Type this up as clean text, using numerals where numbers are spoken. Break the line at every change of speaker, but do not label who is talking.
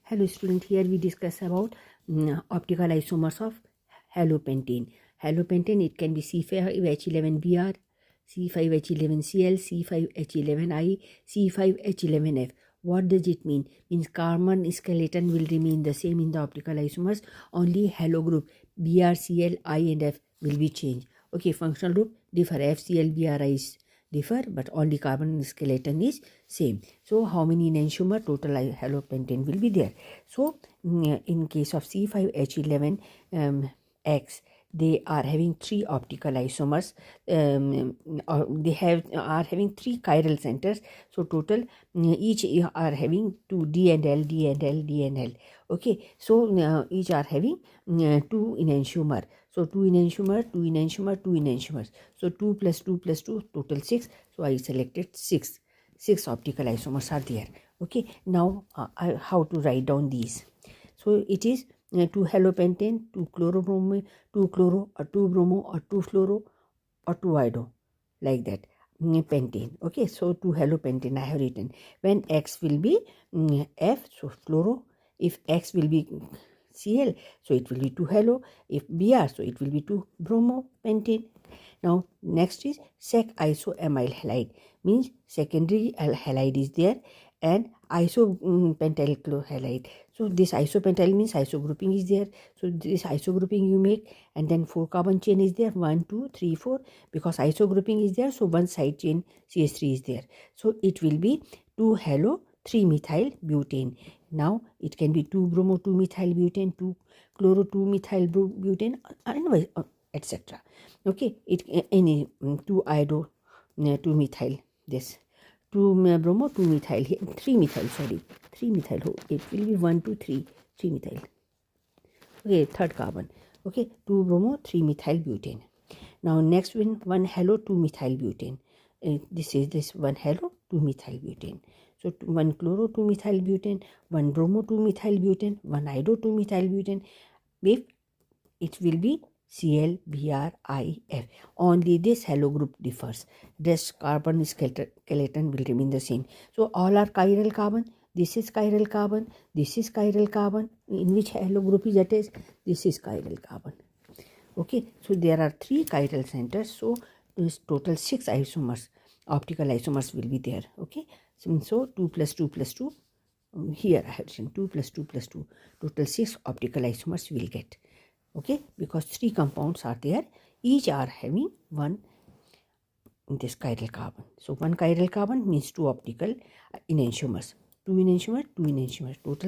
Hello student, here we discuss about optical isomers of halopentane. Halopentane, it can be C5H11Br, C5H11Cl, C5H11I, C5H11F. What does it mean? Means carbon skeleton will remain the same in the optical isomers, only halo group Br, Cl, I and F will be changed. Okay, functional group differ, FCl, BRI is differ, but only carbon skeleton is same. So how many enantiomer total halopentane will be there? So in case of C5H11 X, they are having 3 optical isomers, or they are having 3 chiral centers. So total each are having 2 D and L, D and L, D and L. Okay, so each are having 2 enantiomer. So 2 enantiomer, 2 enantiomer, 2 enantiomers. So 2 plus 2 plus 2 total 6. So I selected 6. 6 optical isomers are there. Okay, now how to write down these? So it is 2 halopentane, 2 chlorobromine, 2 chloro, or 2 bromo, or 2 fluoro, or 2 iodo, like that. Pentane. Okay, so 2 halopentane I have written. When X will be F, so fluoro. If X will be Cl, so it will be 2 halo. If Br, so it will be 2 bromo pentane. Now next is sec isoamyl halide, means secondary halide is there, and isopentyl halide. So this isopentyl means isogrouping is there. So this isogrouping you make, and then 4 carbon chain is there, 1 2 3 4, because isogrouping is there, so one side chain CH3 is there. So it will be 2 halo 3 methyl butane. Now it can be 2 bromo 2 methyl butane, 2 chloro 2 methyl butane, and etc. Okay, it any 2 iodo 2 methyl, this 2 bromo 2 methyl, 3 methyl, sorry, 3 methyl, it will be 1 2 3 3 methyl. Okay, third carbon. Okay, 2 bromo 3 methyl butane. Now next one halo 2 methyl butane. This is this 1 halo 2 methyl butane. So 1 chloro 2 methyl butane, 1 bromo 2 methyl butane, 1 iodo 2 methyl butane. If it will be Cl, Br, I, F. Only this halo group differs. This carbon skeleton will remain the same. So all are chiral carbon. This is chiral carbon. This is chiral carbon. In which halo group is attached? This is chiral carbon. Okay, so there are 3 chiral centers. So this total 6 isomers, optical isomers will be there. Okay, so 2 plus 2 plus 2. Here I have written 2 plus 2 plus 2. Total 6 optical isomers will get. Okay, because 3 compounds are there, each are having 1 this chiral carbon. So 1 chiral carbon means 2 optical enantiomers, 2 enantiomers, 2 enantiomers, total